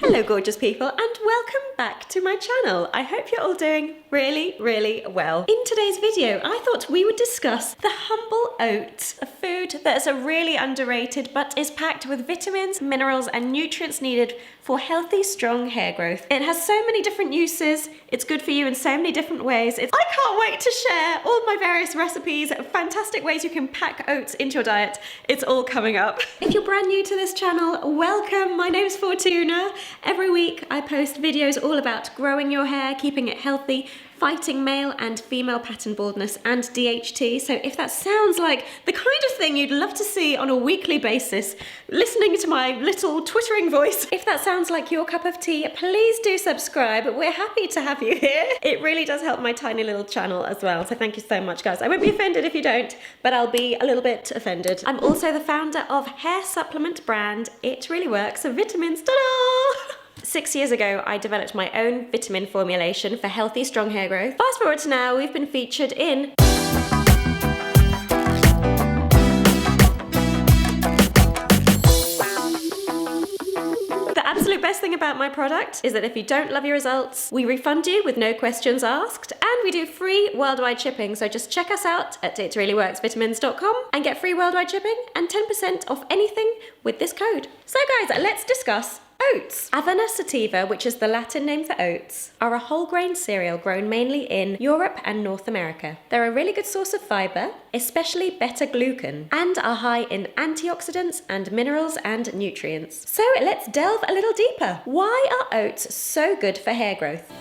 Hello gorgeous people and welcome back to my channel. I hope you're all doing really well. In today's video I thought we would discuss the humble oat, a food that is really underrated but is packed with vitamins, minerals and nutrients needed for healthy, strong hair growth. It has so many different uses, it's good for you in so many different ways. I can't wait to share all my various recipes, fantastic ways you can pack oats into your diet. It's all coming up. If you're brand new to this channel, welcome. My name's Fortuna. Every week I post videos all about growing your hair, keeping it healthy, fighting male and female pattern baldness and DHT. So if that sounds like the kind of thing you'd love to see on a weekly basis, listening to my little twittering voice, if that sounds like your cup of tea, please do subscribe. We're happy to have you here. It really does help my tiny little channel as well. So thank you so much, guys. I won't be offended if you don't, but I'll be a little bit offended. I'm also the founder of hair supplement brand It Really Works Vitamins. Ta-da! 6 years ago, I developed my own vitamin formulation for healthy, strong hair growth. Fast forward to now, we've been featured in The absolute best thing about my product is that if you don't love your results, we refund you with no questions asked, and we do free worldwide shipping. So just check us out at itreallyworksvitamins.com and get free worldwide shipping and 10% off anything with this code. So guys, let's discuss oats. Avena sativa, which is the Latin name for oats, are a whole grain cereal grown mainly in Europe and North America. They're a really good source of fiber, especially beta-glucan, and are high in antioxidants and minerals and nutrients. So let's delve a little deeper. Why are oats so good for hair growth?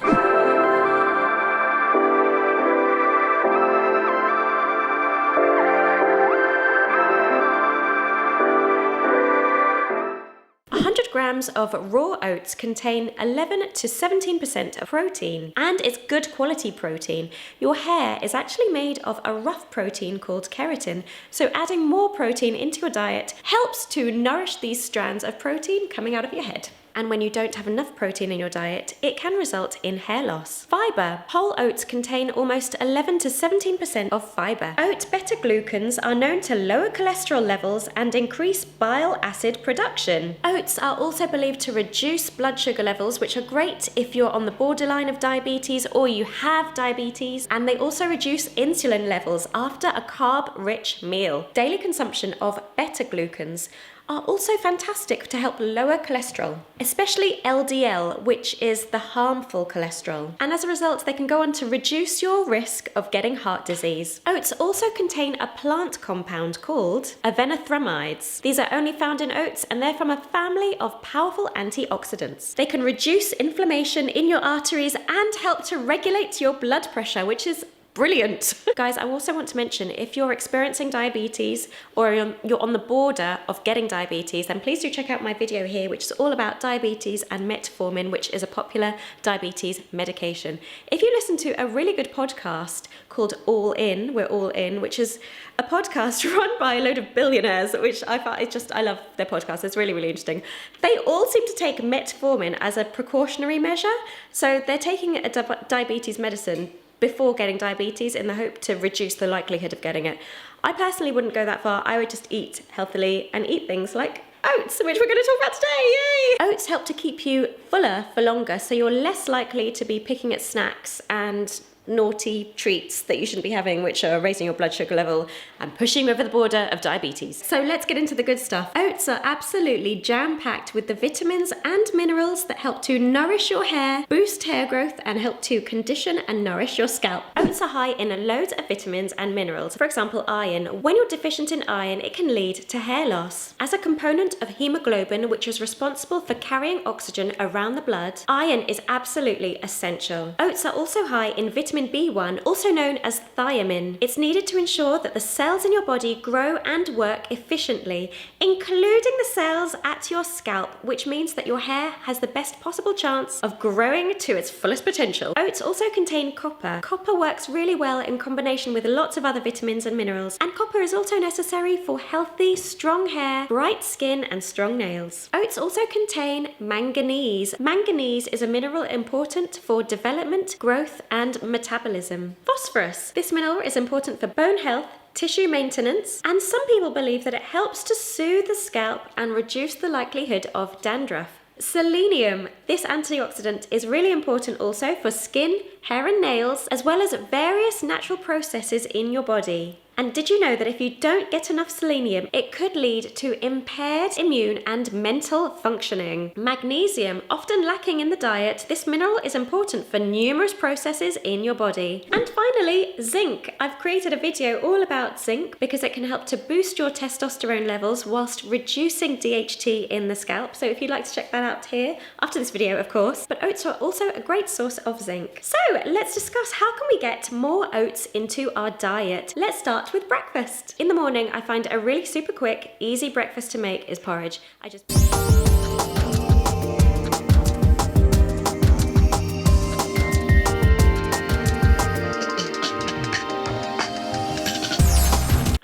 100 grams of raw oats contain 11 to 17% of protein, and it's good quality protein. Your hair is actually made of a rough protein called keratin, so adding more protein into your diet helps to nourish these strands of protein coming out of your head. And when you don't have enough protein in your diet, it can result in hair loss. Fiber. Whole oats contain almost 11 to 17% of fiber. Oat beta-glucans are known to lower cholesterol levels and increase bile acid production. Oats are also believed to reduce blood sugar levels, which are great if you're on the borderline of diabetes or you have diabetes, and they also reduce insulin levels after a carb-rich meal. Daily consumption of beta-glucans are also fantastic to help lower cholesterol, especially LDL, which is the harmful cholesterol. And as a result, they can go on to reduce your risk of getting heart disease. Oats also contain a plant compound called Avena. These are only found in oats, and they're from a family of powerful antioxidants. They can reduce inflammation in your arteries and help to regulate your blood pressure, which is brilliant. Guys, I also want to mention, if you're experiencing diabetes or you're on the border of getting diabetes, then please do check out my video here, which is all about diabetes and metformin, which is a popular diabetes medication. If you listen to a really good podcast called All In, We're All In, which is a podcast run by a load of billionaires, which I love their podcast. It's really interesting. They all seem to take metformin as a precautionary measure. So they're taking a diabetes medicine before getting diabetes in the hope to reduce the likelihood of getting it. I personally wouldn't go that far. I would just eat healthily and eat things like oats, which we're going to talk about today. Yay! Oats help to keep you fuller for longer, so you're less likely to be picking at snacks and naughty treats that you shouldn't be having, which are raising your blood sugar level and pushing over the border of diabetes. So let's get into the good stuff. Oats are absolutely jam-packed with the vitamins and minerals that help to nourish your hair, boost hair growth, and help to condition and nourish your scalp. Oats are high in loads of vitamins and minerals. For example, iron. When you're deficient in iron, it can lead to hair loss. As a component of hemoglobin, which is responsible for carrying oxygen around the blood, iron is absolutely essential. Oats are also high in vitamin B1, also known as thiamine. It's needed to ensure that the cells in your body grow and work efficiently, including the cells at your scalp, which means that your hair has the best possible chance of growing to its fullest potential. Oats also contain copper. Copper works really well in combination with lots of other vitamins and minerals, and copper is also necessary for healthy, strong hair, bright skin, and strong nails. Oats also contain manganese. Manganese is a mineral important for development, growth, and metabolism. Phosphorus. This mineral is important for bone health, tissue maintenance, and some people believe that it helps to soothe the scalp and reduce the likelihood of dandruff. Selenium. This antioxidant is really important also for skin, hair and nails, as well as various natural processes in your body. And did you know that if you don't get enough selenium, it could lead to impaired immune and mental functioning? Magnesium, often lacking in the diet, this mineral is important for numerous processes in your body. And finally, zinc. I've created a video all about zinc because it can help to boost your testosterone levels whilst reducing DHT in the scalp. So if you'd like to check that out here, after this video of course. But oats are also a great source of zinc. So let's discuss how can we get more oats into our diet. Let's start with breakfast. In the morning, I find a really super quick, easy breakfast to make is porridge. I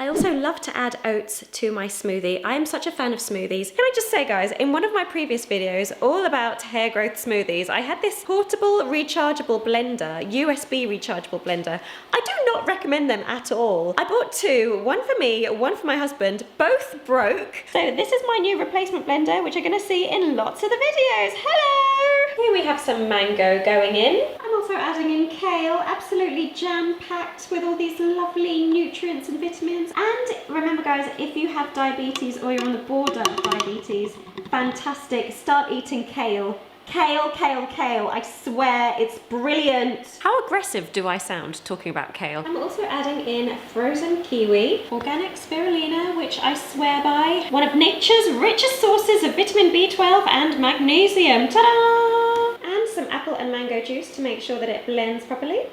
also love to add oats to my smoothie. I am such a fan of smoothies. Can I just say, guys, in one of my previous videos all about hair growth smoothies, I had this portable rechargeable blender, USB rechargeable blender. I do not recommend them at all. I bought two, one for me, one for my husband. Both broke. So this is my new replacement blender, which you're gonna see in lots of the videos. Hello! Here we have some mango going in. I'm also adding in kale, absolutely jam-packed with all these lovely nutrients and vitamins. And remember guys, if you have diabetes or you're on the border of diabetes, fantastic, start eating kale. Kale, kale, kale, I swear it's brilliant. How aggressive do I sound talking about kale? I'm also adding in frozen kiwi, organic spirulina, which I swear by, one of nature's richest sources of vitamin B12 and magnesium, ta-da! And some apple and mango juice to make sure that it blends properly.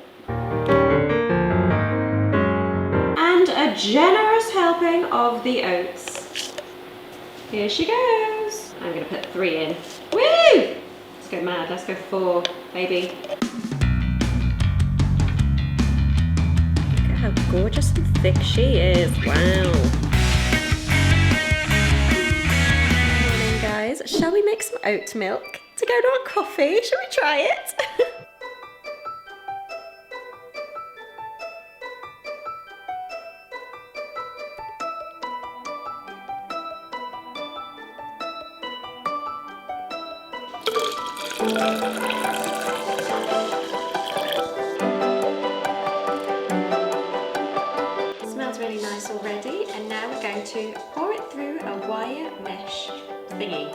And a generous helping of the oats. Here she goes. I'm gonna put 3 in. Woo! Let's go mad, let's go 4, baby. Look at how gorgeous and thick she is, wow. Good morning guys, shall we make some oat milk to go to our coffee? Shall we try it? Smells really nice already, and now we're going to pour it through a wire mesh thingy.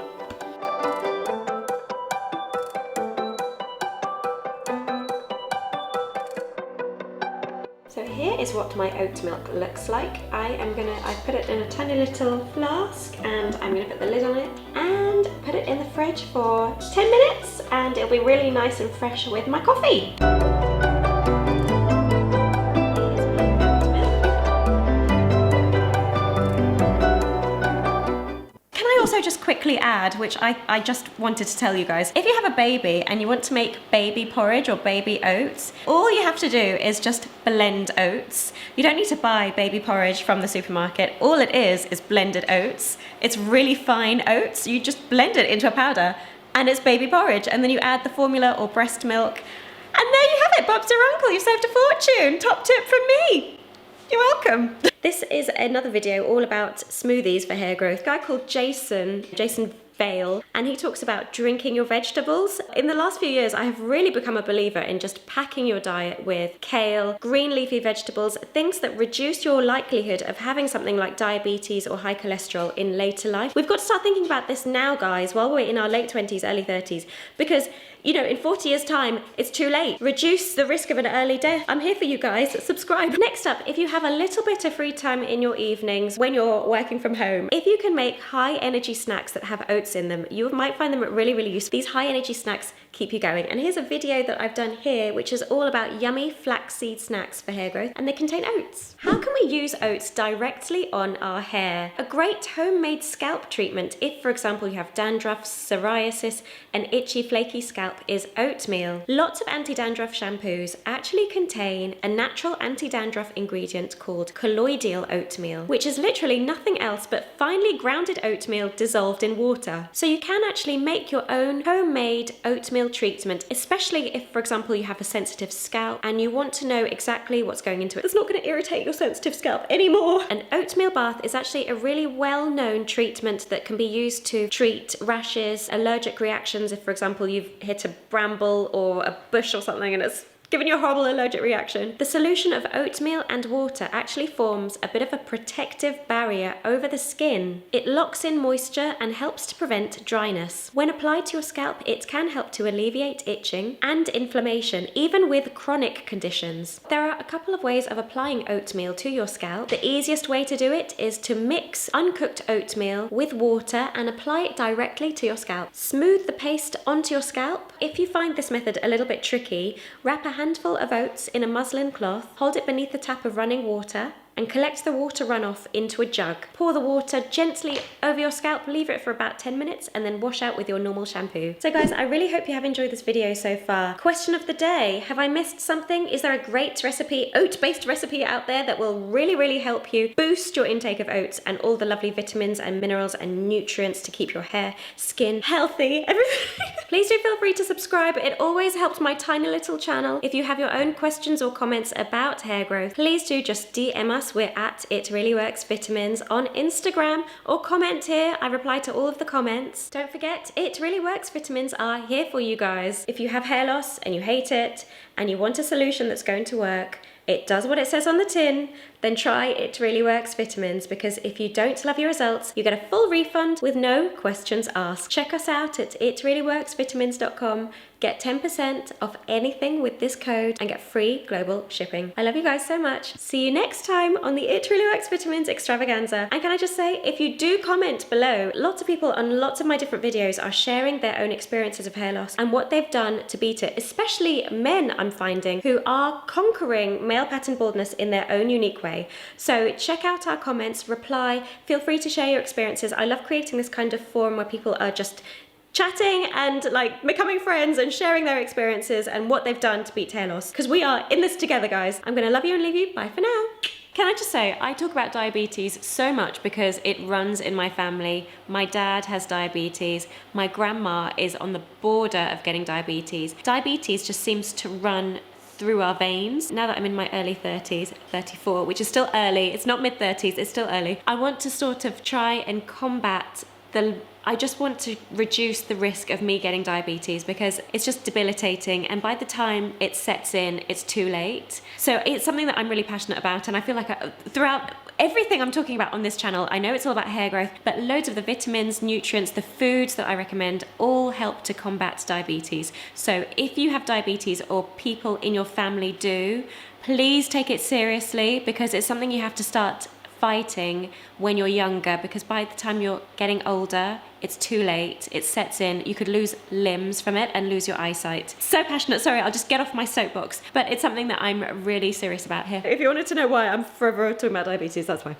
So here is what my oat milk looks like. I've put it in a tiny little flask and I'm gonna put the lid on it and put it in the fridge for 10 minutes and it'll be really nice and fresh with my coffee. Also just quickly add, which I just wanted to tell you guys, if you have a baby and you want to make baby porridge or baby oats, all you have to do is just blend oats. You don't need to buy baby porridge from the supermarket. All it is blended oats. It's really fine oats. You just blend it into a powder and it's baby porridge, and then you add the formula or breast milk and there you have it. Bob's your uncle, you've saved a fortune. Top tip from me. You're welcome. This is another video all about smoothies for hair growth. A guy called Jason Vale, and he talks about drinking your vegetables. In the last few years, I have really become a believer in just packing your diet with kale, green leafy vegetables, things that reduce your likelihood of having something like diabetes or high cholesterol in later life. We've got to start thinking about this now, guys, while we're in our late 20s, early 30s, because you know, in 40 years time, it's too late. Reduce the risk of an early death. I'm here for you guys, subscribe. Next up, if you have a little bit of free time in your evenings when you're working from home, if you can make high energy snacks that have oats in them, you might find them really, really useful. These high energy snacks keep you going. And here's a video that I've done here, which is all about yummy flaxseed snacks for hair growth, and they contain oats. How can we use oats directly on our hair? A great homemade scalp treatment, if for example you have dandruff, psoriasis, an itchy flaky scalp, is oatmeal. Lots of anti-dandruff shampoos actually contain a natural anti-dandruff ingredient called colloidal oatmeal, which is literally nothing else but finely grounded oatmeal dissolved in water. water. So you can actually make your own homemade oatmeal treatment, especially if, for example, you have a sensitive scalp and you want to know exactly what's going into it. It's not going to irritate your sensitive scalp anymore. An oatmeal bath is actually a really well-known treatment that can be used to treat rashes, allergic reactions. If, for example, you've hit a bramble or a bush or something and it's giving you a horrible allergic reaction. The solution of oatmeal and water actually forms a bit of a protective barrier over the skin. It locks in moisture and helps to prevent dryness. When applied to your scalp, it can help to alleviate itching and inflammation, even with chronic conditions. There are a couple of ways of applying oatmeal to your scalp. The easiest way to do it is to mix uncooked oatmeal with water and apply it directly to your scalp. Smooth the paste onto your scalp. If you find this method a little bit tricky, wrap a handful of oats in a muslin cloth, hold it beneath the tap of running water, and collect the water runoff into a jug. Pour the water gently over your scalp, leave it for about 10 minutes, and then wash out with your normal shampoo. So guys, I really hope you have enjoyed this video so far. Question of the day, have I missed something? Is there a great recipe, oat-based recipe out there that will really help you boost your intake of oats and all the lovely vitamins and minerals and nutrients to keep your hair, skin healthy, everything? Please do feel free to subscribe. It always helps my tiny little channel. If you have your own questions or comments about hair growth, please do just DM us. We're at It Really Works Vitamins on Instagram, or comment here. I reply to all of the comments. Don't forget, It Really Works Vitamins are here for you guys. If you have hair loss and you hate it and you want a solution that's going to work, it does what it says on the tin, then try It Really Works Vitamins, because if you don't love your results, you get a full refund with no questions asked. Check us out at itreallyworksvitamins.com. Get 10% off anything with this code and get free global shipping. I love you guys so much. See you next time on the It Really Works Vitamins extravaganza. And can I just say, if you do comment below, lots of people on lots of my different videos are sharing their own experiences of hair loss and what they've done to beat it, especially men, I'm finding, who are conquering male pattern baldness in their own unique way. So check out our comments, reply, feel free to share your experiences. I love creating this kind of forum where people are just chatting and like becoming friends and sharing their experiences and what they've done to beat hair loss, because we are in this together, guys. I'm gonna love you and leave you. Bye for now. Can I just say, I talk about diabetes so much because it runs in my family. My dad has diabetes. My grandma is on the border of getting diabetes. Diabetes just seems to run through our veins. Now that I'm in my early 30s, 34, which is still early, it's not mid-30s, it's still early, I want to sort of try and combat I just want to reduce the risk of me getting diabetes, because it's just debilitating, and by the time it sets in, it's too late. So it's something that I'm really passionate about, and I feel like throughout everything I'm talking about on this channel, I know it's all about hair growth, but loads of the vitamins, nutrients, the foods that I recommend all help to combat diabetes. So if you have diabetes or people in your family do, please take it seriously, because it's something you have to start fighting when you're younger, because by the time you're getting older, it's too late. It sets in. You could lose limbs from it and lose your eyesight. So passionate. Sorry, I'll just get off my soapbox. But it's something that I'm really serious about here. If you wanted to know why I'm forever talking about diabetes, that's why.